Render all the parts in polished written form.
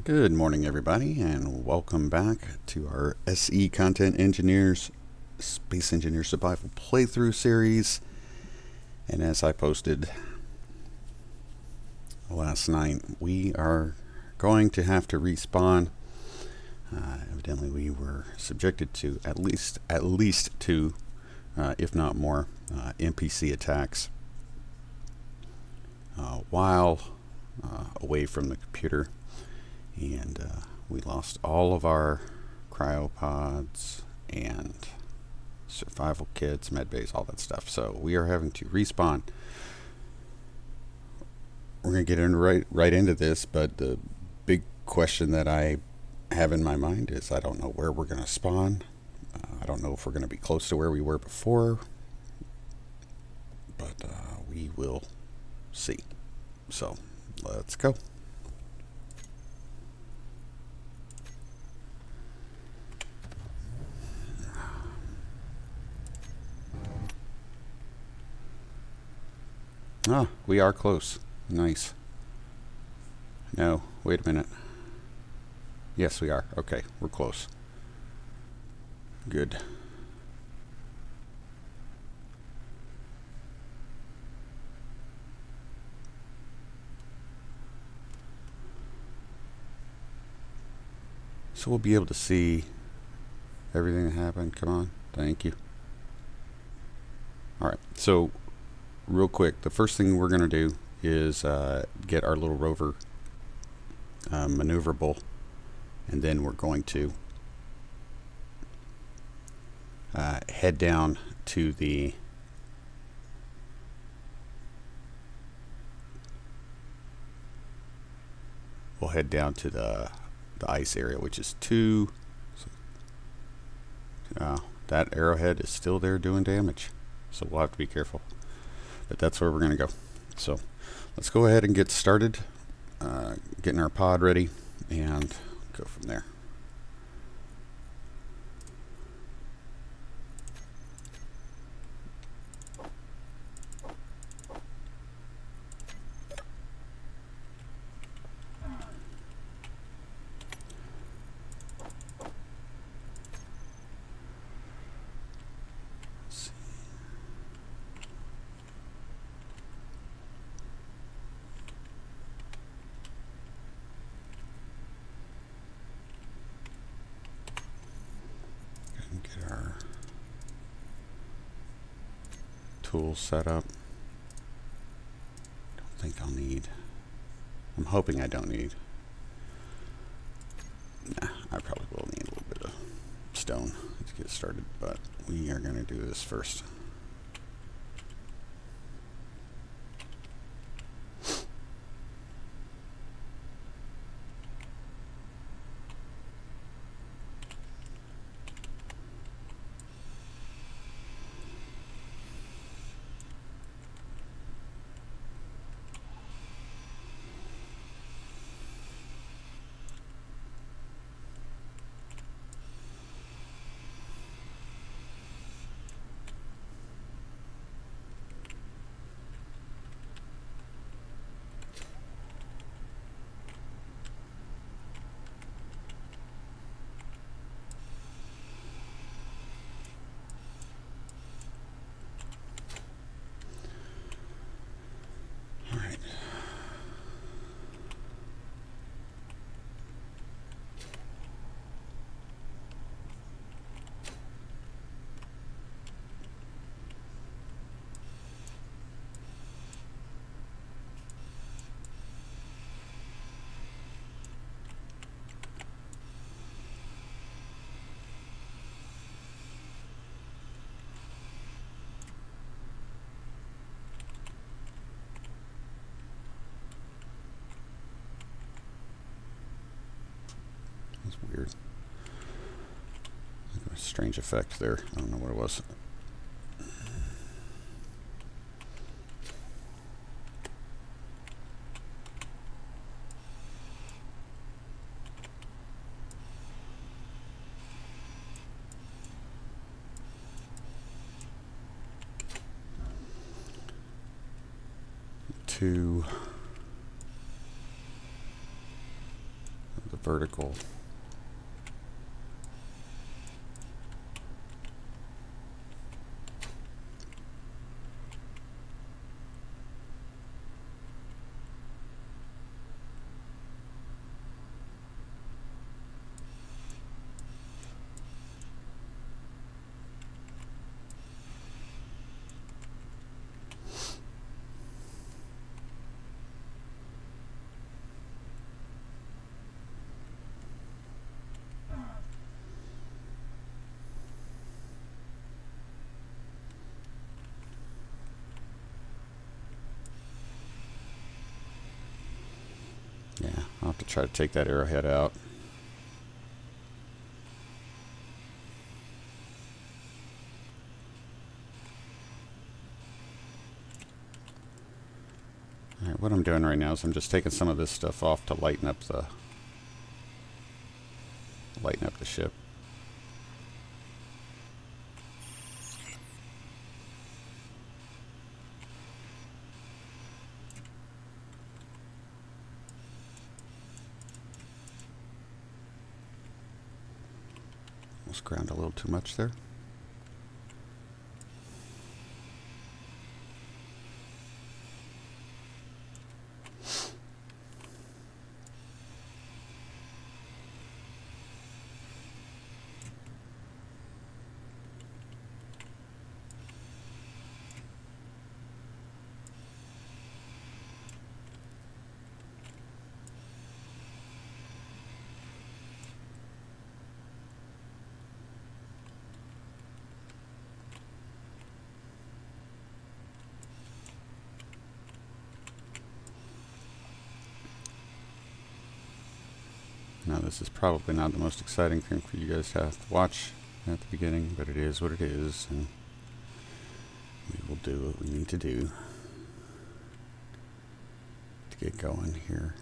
Good morning, everybody, and welcome back to our SEcontentengineers Space Engineer Survival playthrough series. And as I posted last night, we are going to have to respawn. Evidently, we were subjected to at least two, if not more, NPC attacks while away from the computer. And we lost all of our cryopods and survival kits, med bays, all that stuff. So we are having to respawn. We're going to get right into this, but the big question that I have in my mind is I don't know where we're going to spawn. I don't know if we're going to be close to where we were before, but we will see. So let's go. Ah, we are close. Nice. No, wait a minute. Yes, we are. Okay, we're close. Good. So we'll be able to see everything that happened. Come on. Thank you. All right. So real quick, the first thing we're going to do is get our little rover maneuverable, and then we're going to head down to the ice area, which is 2. That arrowhead is still there doing damage, so we'll have to be careful. But that's where we're going to go. So let's go ahead and get started, getting our pod ready, and go from there. Get our tools set up. Don't think I'll need. I'm hoping I don't need. Nah, I probably will need a little bit of stone to get started, but we are going to do this first. That's weird. A strange effect there. I don't know what it was. vertical. Yeah, I'll have to try to take that arrowhead out. Alright, what I'm doing right now is I'm just taking some of this stuff off to lighten up the ship. Almost ground a little too much there. Now this is probably not the most exciting thing for you guys to have to watch at the beginning, but it is what it is, and we will do what we need to do to get going here.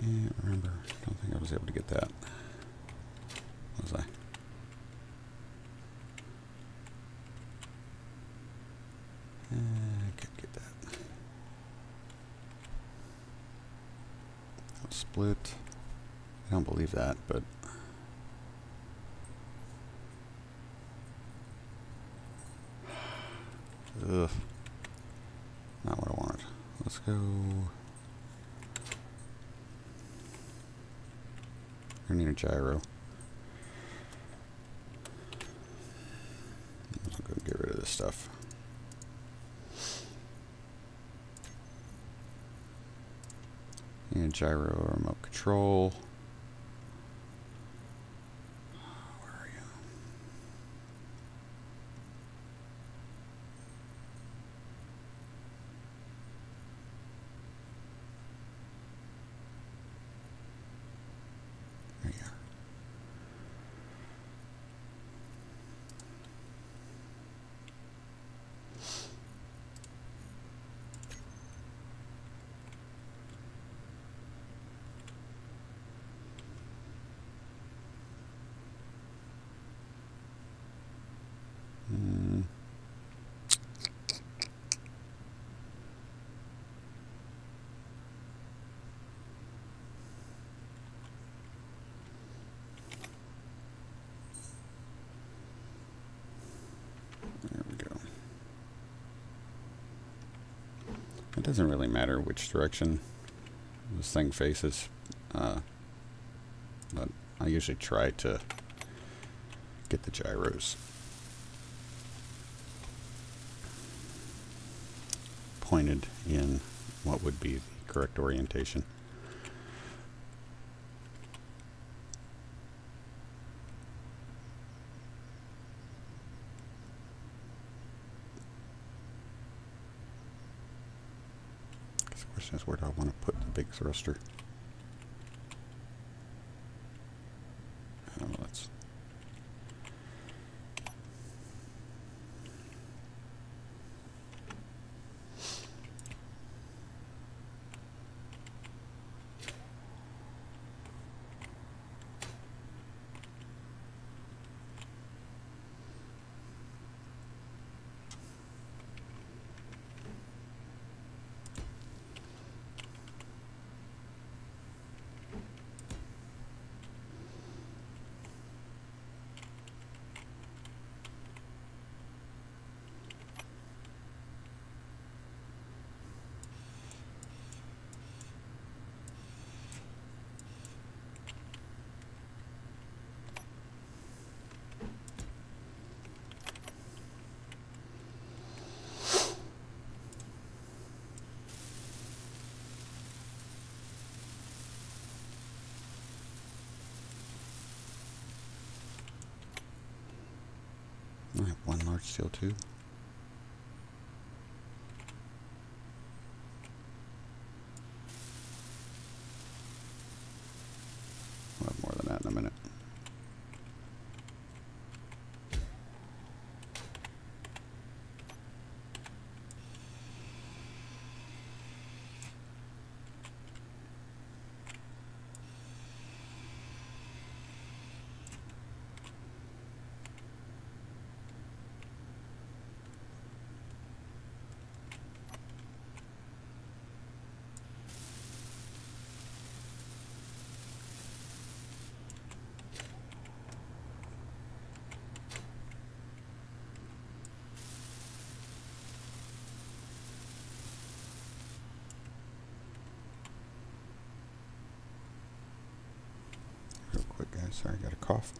Can't remember. Don't think I was able to get that. Was I? I could get that. Split. I don't believe that, but ugh, not what I wanted. Let's go. I need a gyro. Let's go get rid of this stuff. And gyro remote control. Where are you? There you are. There we go. It doesn't really matter which direction this thing faces, but I usually try to get the gyros pointed in what would be the correct orientation. question is, where do I want to put the big thruster? Let's I have one large steel tube. We'll have more than that in a minute. Real quick, guys. Sorry, I got a cough.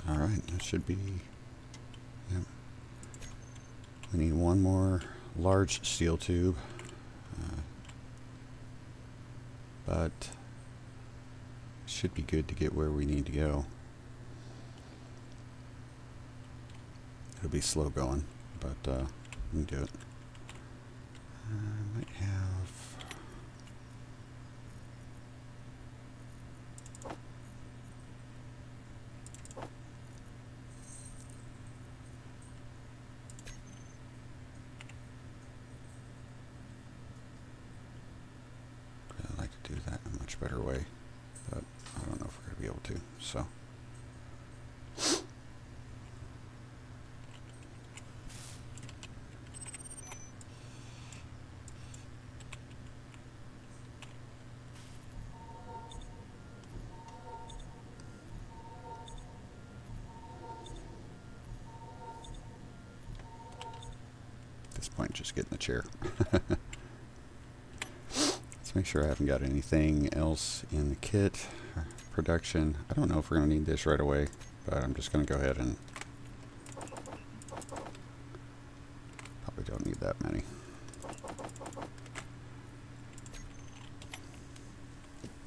Alright, that should be... Yep. We need one more large steel tube. But it should be good to get where we need to go. It'll be slow going, but we can do it. I might have... do that in a much better way, but I don't know if we're going to be able to, so. At this point, just get in the chair. Let's make sure I haven't got anything else in the kit. Production. I don't know if we're going to need this right away, but I'm just going to go ahead and... Probably don't need that many.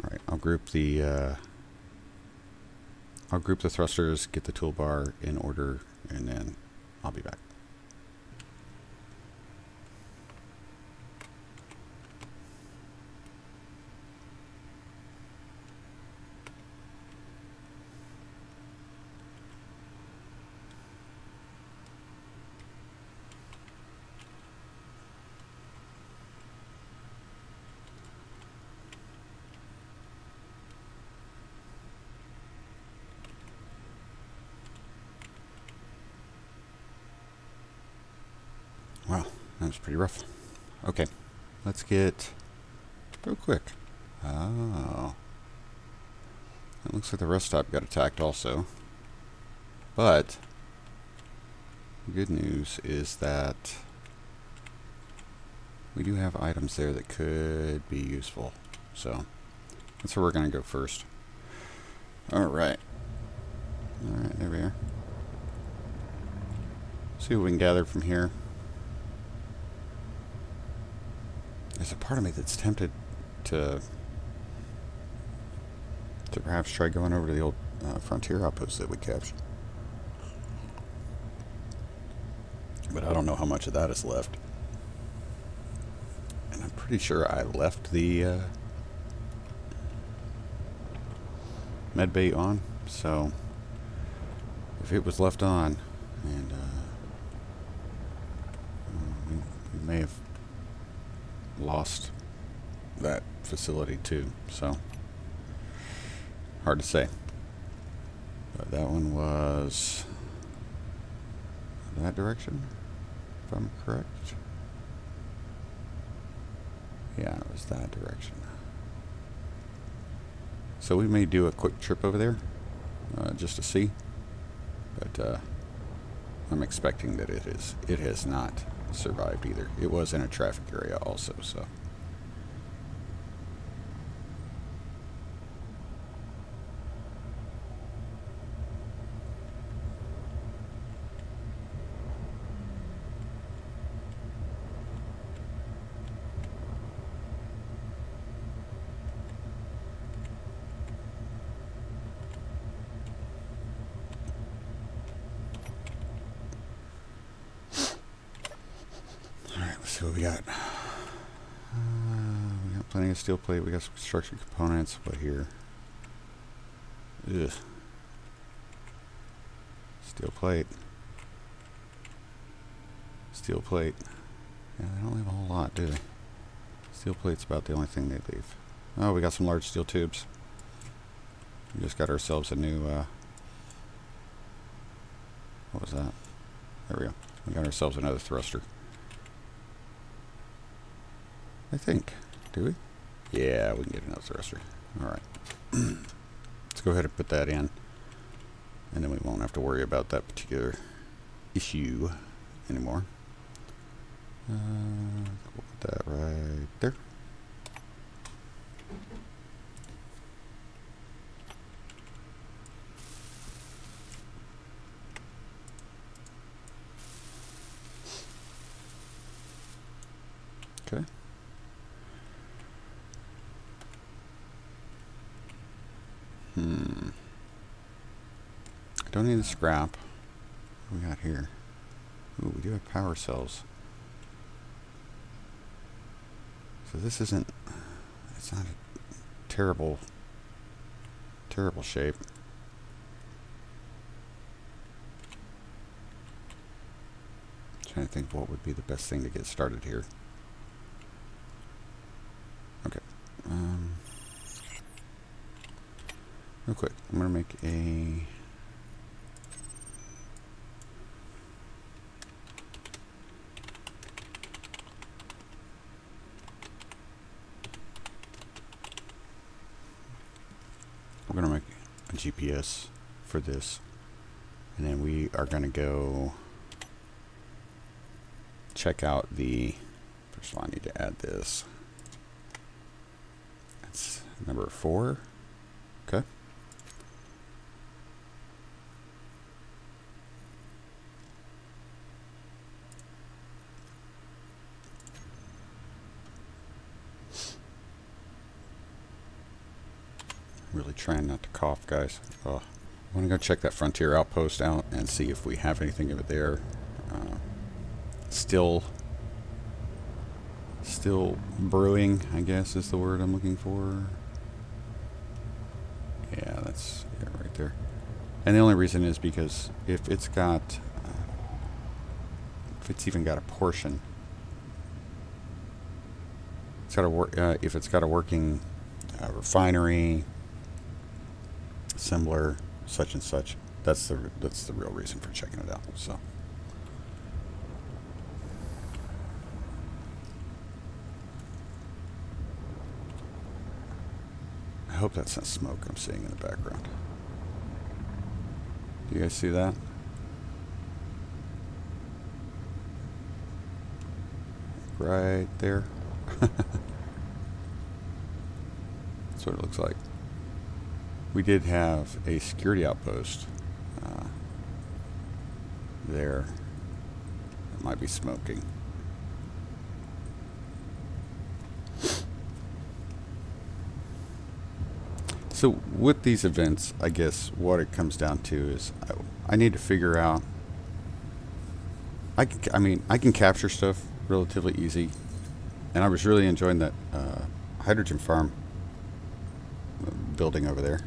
Alright, I'll group the thrusters, get the toolbar in order, and then I'll be back. Wow, that was pretty rough. Okay, let's get real quick. Oh, it looks like the rust stop got attacked also. But the good news is that we do have items there that could be useful. So That's where we're going to go first. Alright. Alright, there we are. See what we can gather from here. There's a part of me that's tempted to perhaps try going over to the old frontier outpost that we captured. But I don't know how much of that is left. And I'm pretty sure I left the med bay on, so if it was left on, and we may have lost that facility too, so hard to say. But that one was that direction, if I'm correct. Yeah, it was that direction. So we may do a quick trip over there, just to see. But I'm expecting that it has not survived either. It was in a traffic area also, so. So we got plenty of steel plate. We got some construction components. What here? Ugh. Steel plate. Steel plate. Yeah, they don't leave a whole lot, do they? Steel plate's about the only thing they leave. Oh, we got some large steel tubes. We just got ourselves a new, what was that? There we go. We got ourselves another thruster. I think. Do we? Yeah, we can get another thruster. Alright. Let's go ahead and put that in. And then we won't have to worry about that particular issue anymore. We'll put that right there. Okay. I don't need the scrap. What we got here? Ooh, we do have power cells. So this isn't, it's not a terrible shape. Trying to think what would be the best thing to get started here. Okay. Real quick, I'm going to make a GPS for this, and then we are going to go check out the, first of all I need to add this. That's number 4. Okay. Really trying not to cough, guys. I want to go check that frontier outpost out and see if we have anything over there. Still brewing, I guess is the word I'm looking for. Yeah, that's right there. And the only reason is because if it's got, if it's even got a portion, it's got to work. If it's got a working refinery, assembler, such and such. That's the real reason for checking it out. So. I hope that's not smoke I'm seeing in the background. Do you guys see that? Right there. That's what it looks like. We did have a security outpost there. It might be smoking. So with these events, I guess what it comes down to is I need to figure out. I can capture stuff relatively easy, and I was really enjoying that hydrogen farm building over there.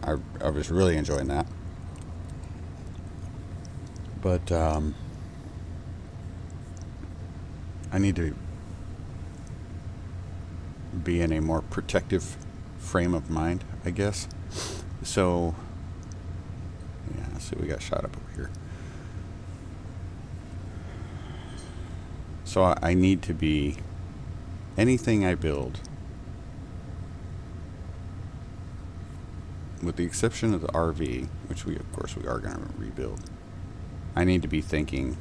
I was really enjoying that. But I need to be in a more protective frame of mind, I guess. So, yeah, see, we got shot up over here. So I need to be, anything I build, with the exception of the RV, which we, of course, we are going to rebuild, I need to be thinking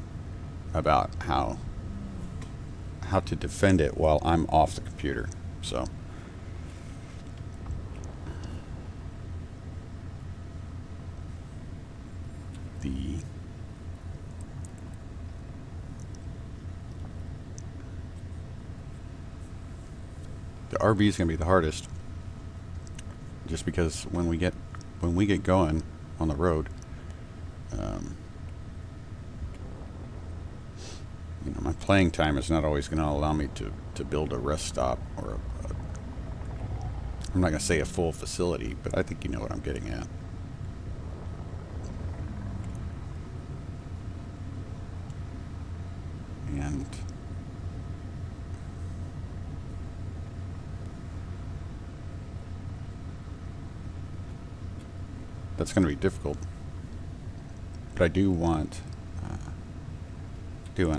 about how to defend it while I'm off the computer. So the RV is going to be the hardest, just because when we get going on the road, you know, my playing time is not always going to allow me to build a rest stop or I'm not going to say a full facility, but I think you know what I'm getting at. And that's going to be difficult. But I do want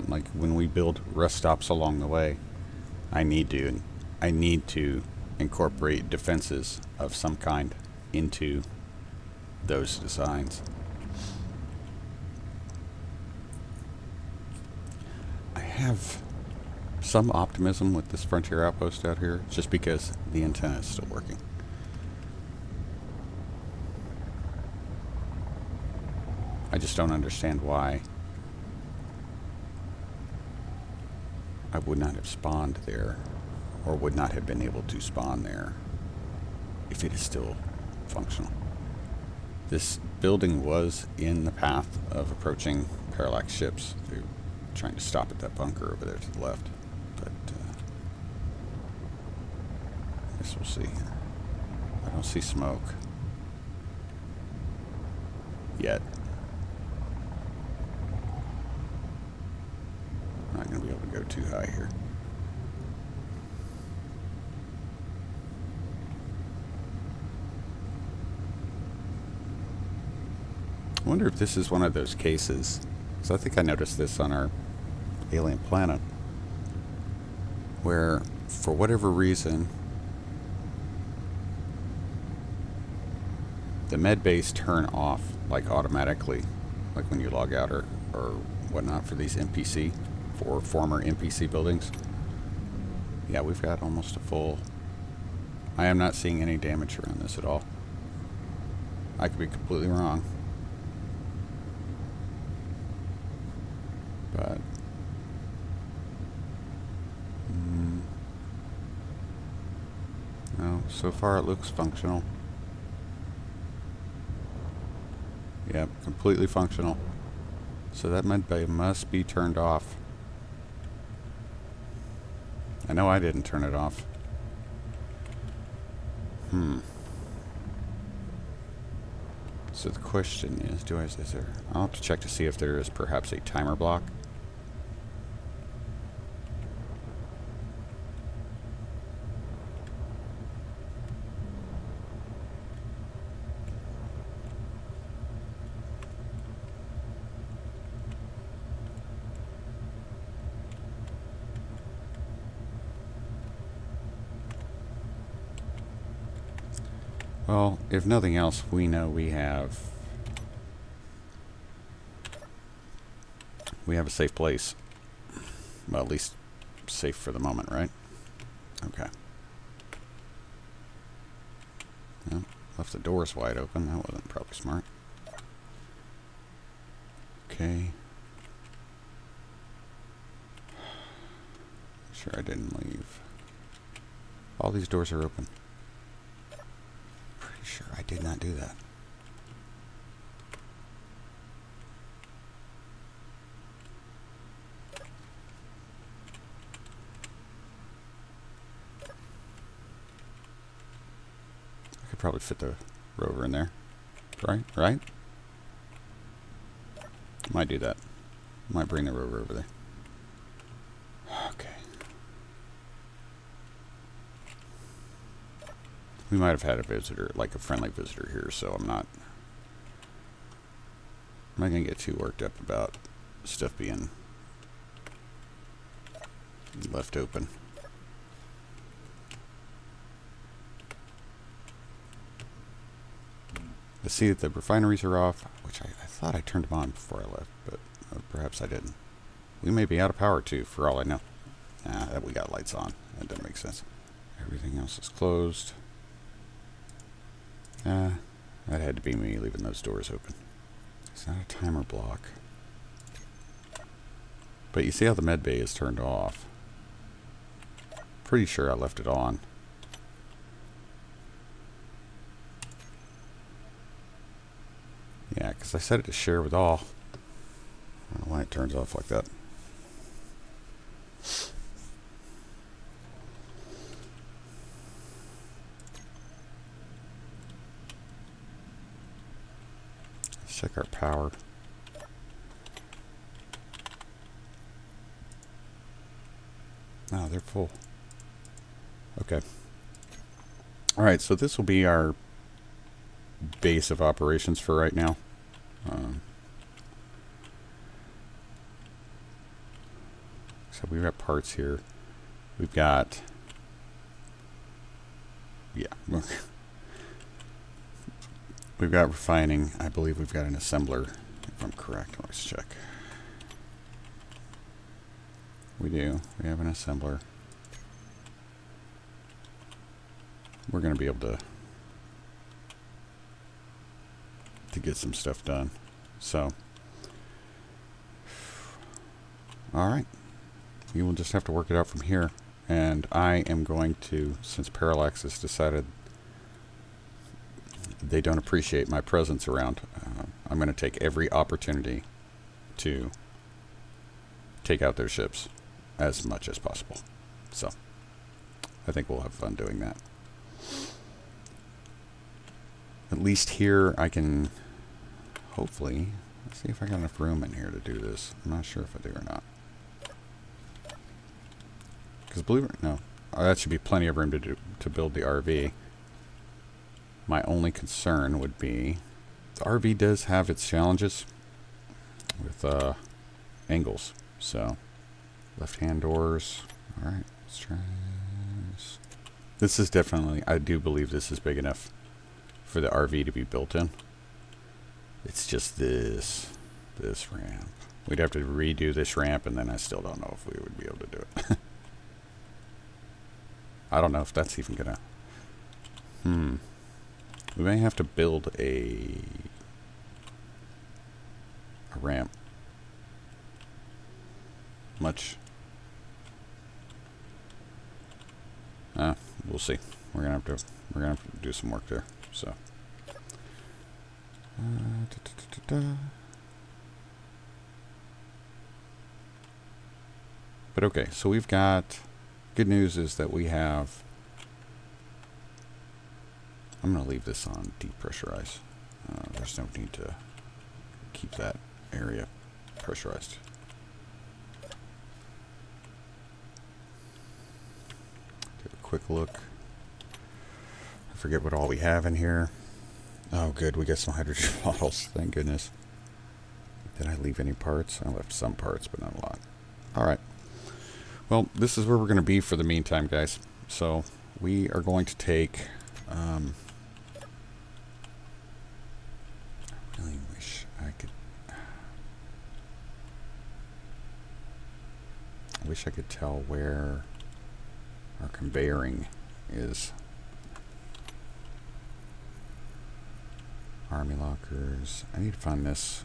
like when we build rest stops along the way, I need to incorporate defenses of some kind into those designs. I have some optimism with this frontier outpost out here, just because the antenna is still working. I just don't understand why I would not have spawned there, or would not have been able to spawn there if it is still functional. This building was in the path of approaching parallax ships. They were trying to stop at that bunker over there to the left, but I guess we'll see. I don't see smoke yet. I'm not going to be able to go too high here. I wonder if this is one of those cases, because I think I noticed this on our alien planet, where for whatever reason the med bays turn off like automatically, like when you log out or whatnot, for these NPC, for former NPC buildings. Yeah, we've got almost a full. I am not seeing any damage around this at all. I could be completely wrong, but no, so far it looks functional. Yep, completely functional. So that med bay must be turned off. I know I didn't turn it off. So the question is, is there? I'll have to check to see if there is perhaps a timer block. Well, if nothing else, we know we have a safe place. Well, at least safe for the moment, right? Okay. left the doors wide open. That wasn't probably smart. Okay. Sure I didn't leave. All these doors are open. Pretty sure I did not do that. I could probably fit the rover in there. Right? Might do that. Might bring the rover over there. Okay. We might have had a visitor, like a friendly visitor here, so I'm not going to get too worked up about stuff being left open. I see that the refineries are off, which I thought I turned them on before I left, but perhaps I didn't. We may be out of power too, for all I know. We got lights on. That doesn't make sense. Everything else is closed. That had to be me leaving those doors open. It's not a timer block. But you see how the med bay is turned off. Pretty sure I left it on. Yeah, because I set it to share with all. I don't know why it turns off like that. Let's check our power. Oh, they're full. Okay. Alright, so this will be our base of operations for right now. So we've got parts here. We've got... Yeah. We've got refining. I believe we've got an assembler, if I'm correct. Let's check. We do. We have an assembler. We're going to be able to get some stuff done. So, all right. We will just have to work it out from here. And I am going to, since Parallax has decided they don't appreciate my presence around, I'm going to take every opportunity to take out their ships as much as possible. So, I think we'll have fun doing that. At least here I can hopefully, let's see if I got enough room in here to do this. I'm not sure if I do or not. Because believe it or no, that should be plenty of room to build the RV. My only concern would be the RV does have its challenges with angles. So left-hand doors. All right, let's try this. This is definitely, I do believe this is big enough for the RV to be built in. It's just this ramp. We'd have to redo this ramp, and then I still don't know if we would be able to do it. I don't know if that's even gonna... We may have to build a ramp. We'll see. We're gonna have to do some work there. So. But okay, so we've got... Good news is that we have... I'm going to leave this on depressurize. There's no need to keep that area pressurized. Take a quick look. I forget what all we have in here. Oh, good. We got some hydrogen bottles. Thank goodness. Did I leave any parts? I left some parts, but not a lot. All right. Well, this is where we're going to be for the meantime, guys. So we are going to take... I really wish I could... I wish I could tell where our conveyoring is. army lockers. I need to find this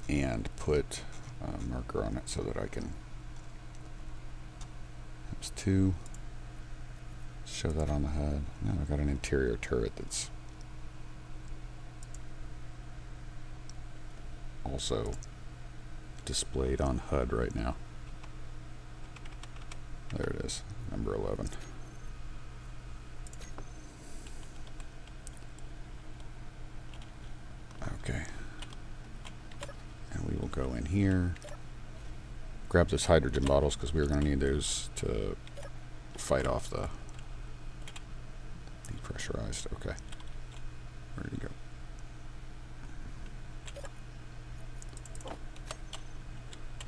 and put a marker on it so that I can. That's 2. Show that on the HUD. Now I've got an interior turret that's also displayed on HUD right now. There it is, number 11. Okay. And we will go in here, grab those hydrogen bottles because we're going to need those to fight off the depressurized. Okay. Where did he go?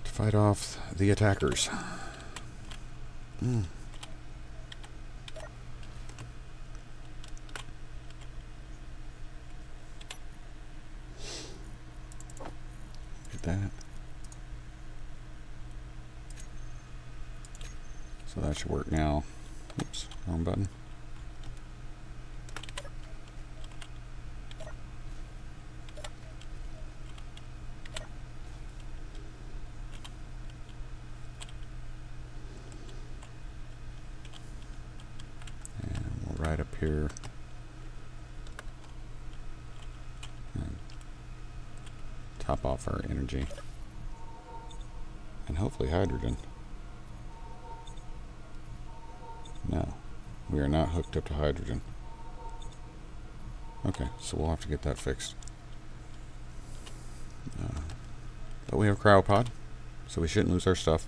To fight off the attackers. Get that. So that should work now. Oops, wrong button. Right up here. And top off our energy. And hopefully hydrogen. No, we are not hooked up to hydrogen. Okay, so we'll have to get that fixed. But we have a cryopod, so we shouldn't lose our stuff.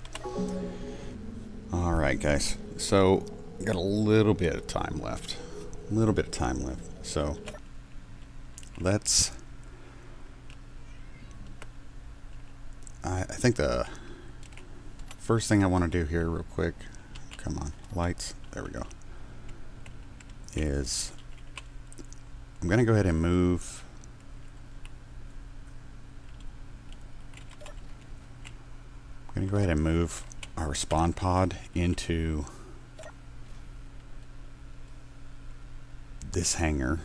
Alright guys, so got a little bit of time left. So let's I think the first thing I want to do here real quick, come on, lights, there we go, is I'm going to go ahead and move our spawn pod into this hangar.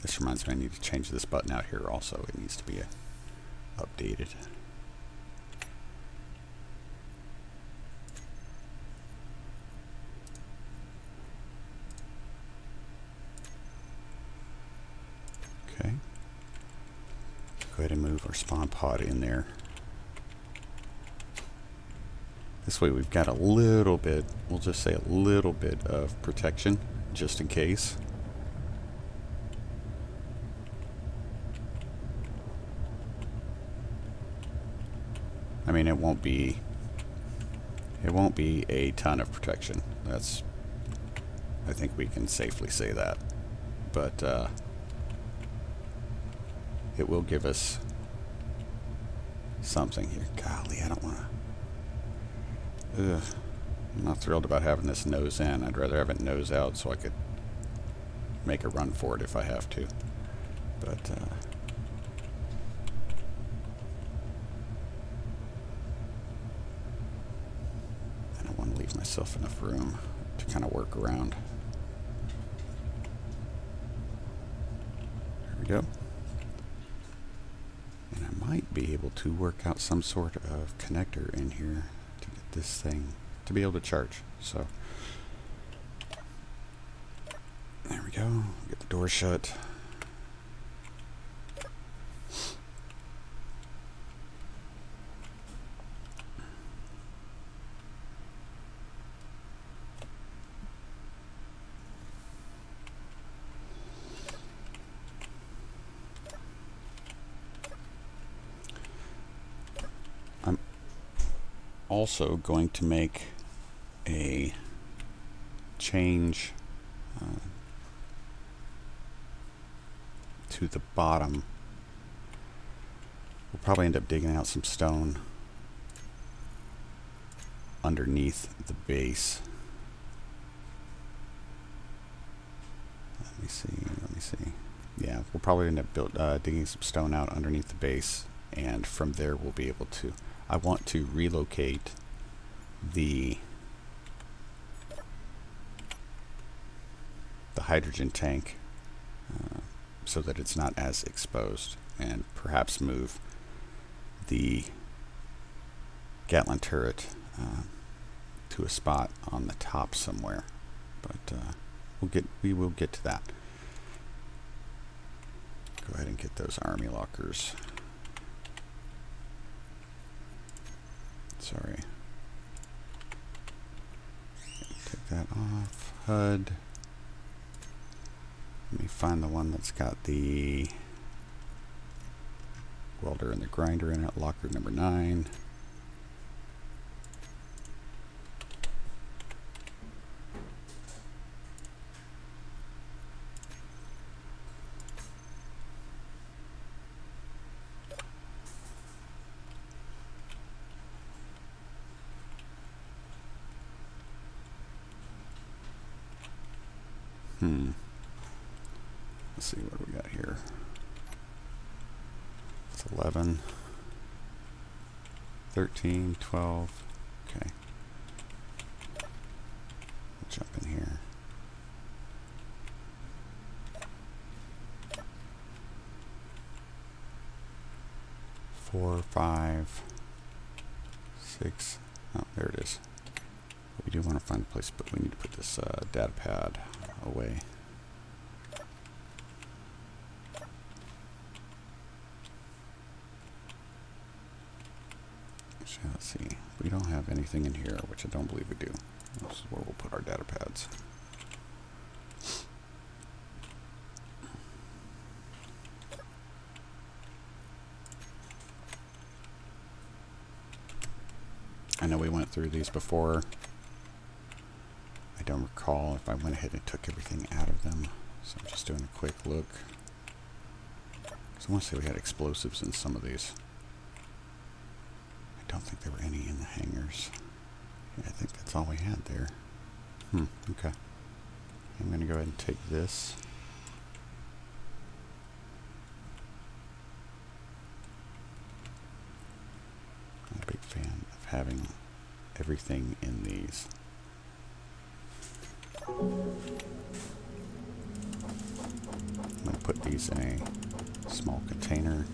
This reminds me, I need to change this button out here also. It needs to be updated. Okay. Go ahead and move our spawn pod in there. This way we've got a little bit, we'll just say a little bit of protection, just in case. I mean, it won't be a ton of protection. That's, I think we can safely say that. But it will give us something here. Golly, I don't want to. I'm not thrilled about having this nose in. I'd rather have it nose out so I could make a run for it if I have to. But I don't want to leave myself enough room to kind of work around. There we go. And I might be able to work out some sort of connector in here to get this thing to be able to charge. So there we go. Get the door shut. I'm also going to make a change to the bottom. We'll probably end up digging out some stone underneath the base. Let me see. Yeah, we'll probably end up digging some stone out underneath the base, and from there we'll be able to, I want to relocate the hydrogen tank so that it's not as exposed, and perhaps move the Gatling turret to a spot on the top somewhere, but we will get to that. Go ahead and get those army lockers. Sorry. Take that off. HUD. Let me find the one that's got the welder and the grinder in it. Locker number 9. Let's see what we got here. It's 11, 13, 12. Okay. We'll jump in here. Four, 5, 6. Oh, there it is. We do want to find a place, but we need to put this data pad away. So let's see. We don't have anything in here, which I don't believe we do. This is where we'll put our data pads. I know we went through these before. I don't recall if I went ahead and took everything out of them, so I'm just doing a quick look. So I want to say we had explosives in some of these. I don't think there were any in the hangars. Yeah, I think that's all we had there. Okay. I'm going to go ahead and take this. I'm a big fan of having everything in these. I'm going to put these in a small container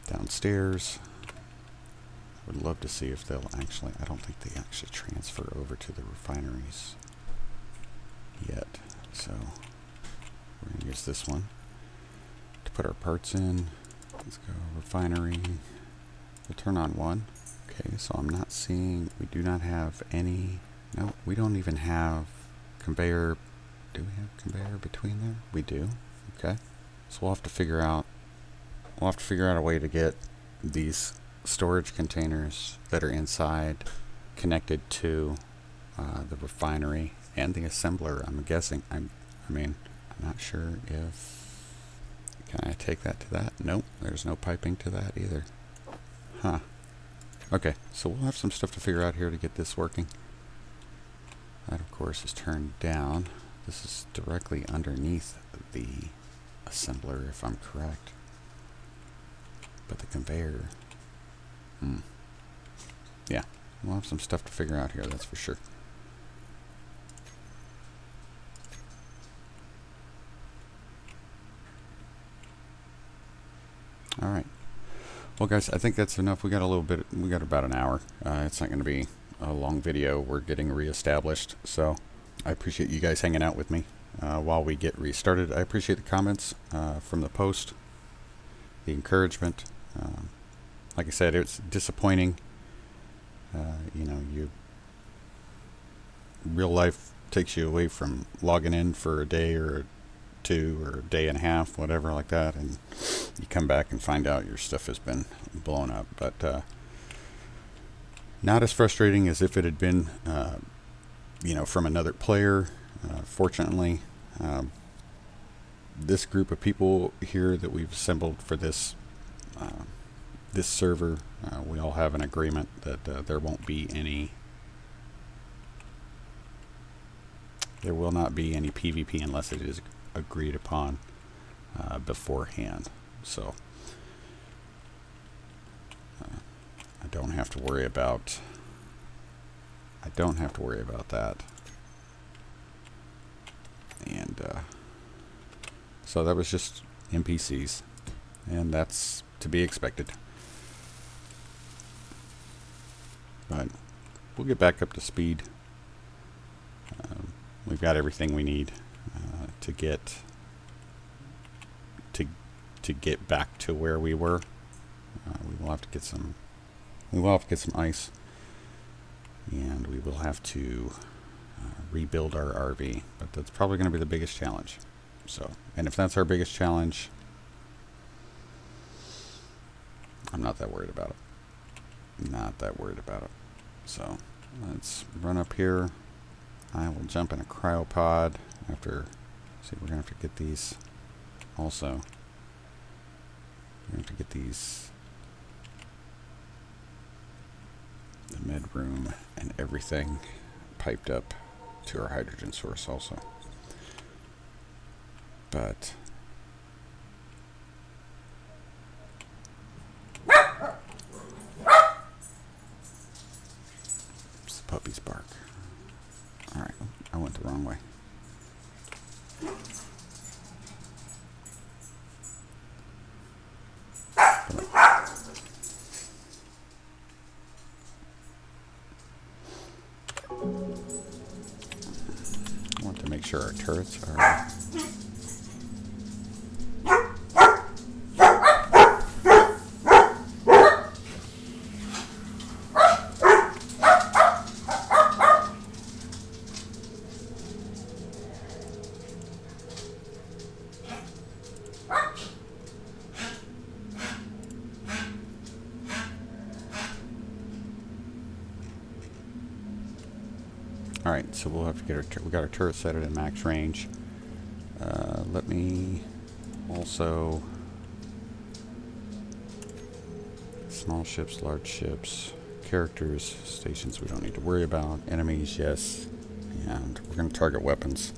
downstairs. I would love to see if they'll actually, I don't think they actually transfer over to the refineries yet. So we're going to use this one to put our parts in. Let's go refinery. We'll turn on one. Okay, so I'm not seeing, we do not have any, no, we don't even have conveyor. Do we have conveyor between there? We do. Okay. So we'll have to figure out a way to get these storage containers that are inside connected to the refinery and the assembler. I'm guessing. I'm not sure if, can I take that to that? Nope, there's no piping to that either. Huh. Okay, so we'll have some stuff to figure out here to get this working. That, of course, is turned down. This is directly underneath the assembler, if I'm correct. But the conveyor, yeah, we'll have some stuff to figure out here, that's for sure. All right. Well, guys, I think that's enough. We got about an hour. It's not going to be a long video. We're getting reestablished, so I appreciate you guys hanging out with me while we get restarted. I appreciate the comments from the post, the encouragement. Like I said, it's disappointing. You know, real life takes you away from logging in for a day or two or a day and a half, whatever like that, and you come back and find out your stuff has been blown up. But not as frustrating as if it had been, you know, from another player. Fortunately, this group of people here that we've assembled for this this server, we all have an agreement that there won't be any, there will not be any PvP unless it is agreed upon beforehand. So I don't have to worry about that. And so that was just NPCs, and that's to be expected. But we'll get back up to speed. We've got everything we need to get back to where we were. We will have to get some ice, and we will have to rebuild our RV. But that's probably going to be the biggest challenge. So, and if that's our biggest challenge, I'm not that worried about it. Not that worried about it. So let's run up here. I will jump in a cryopod after. See, we're gonna have to get these also. We're gonna have to get these, the med room and everything piped up to our hydrogen source also. But it's the puppies bark. Alright, I went the wrong way. I want to make sure our turrets are... Alright, so we'll have to get we got our turret set at max range. Let me also... Small ships, large ships, characters, stations we don't need to worry about, enemies, yes, and we're going to target weapons.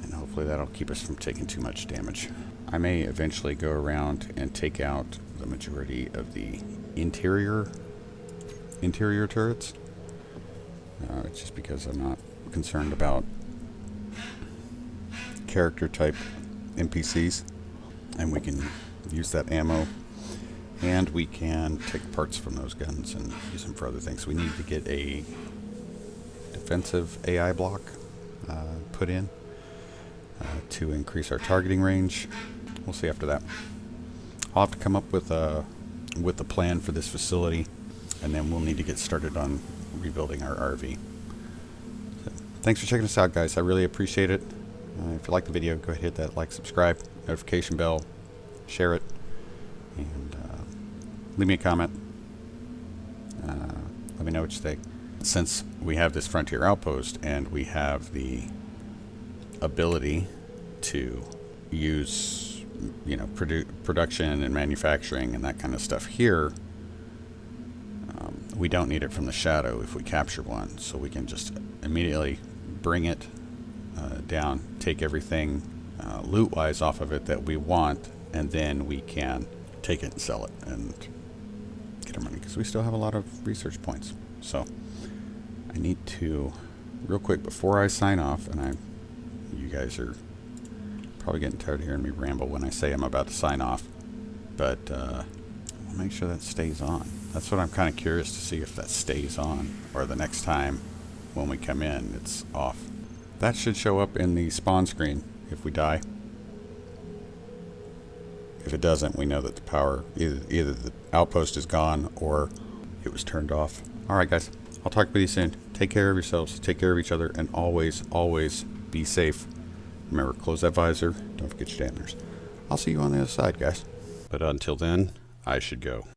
And hopefully that'll keep us from taking too much damage. I may eventually go around and take out the majority of the interior turrets. It's just because I'm not concerned about character type NPCs, and we can use that ammo, and we can take parts from those guns and use them for other things. We need to get a defensive AI block put in to increase our targeting range. We'll see after that. I'll have to come up with a plan for this facility, and then we'll need to get started on rebuilding our RV. So, thanks for checking us out, guys. I really appreciate it. If you like the video, go ahead and hit that like, subscribe, notification bell, share it, and leave me a comment. Let me know what you think. Since we have this frontier outpost and we have the ability to use, you know, production and manufacturing and that kind of stuff here, we don't need it from the shadow if we capture one, so we can just immediately bring it down, take everything loot-wise off of it that we want, and then we can take it and sell it and get our money, because we still have a lot of research points. So I need to, real quick, before I sign off, and you guys are probably getting tired of hearing me ramble when I say I'm about to sign off, but I'll make sure that stays on. That's what I'm kind of curious to see, if that stays on, or the next time when we come in it's off. That should show up in the spawn screen if we die. If it doesn't, we know that the power, either the outpost is gone or it was turned off. Alright guys, I'll talk with you soon. Take care of yourselves, take care of each other, and always, always be safe. Remember, close that visor, don't forget your dampeners. I'll see you on the other side, guys. But until then, I should go.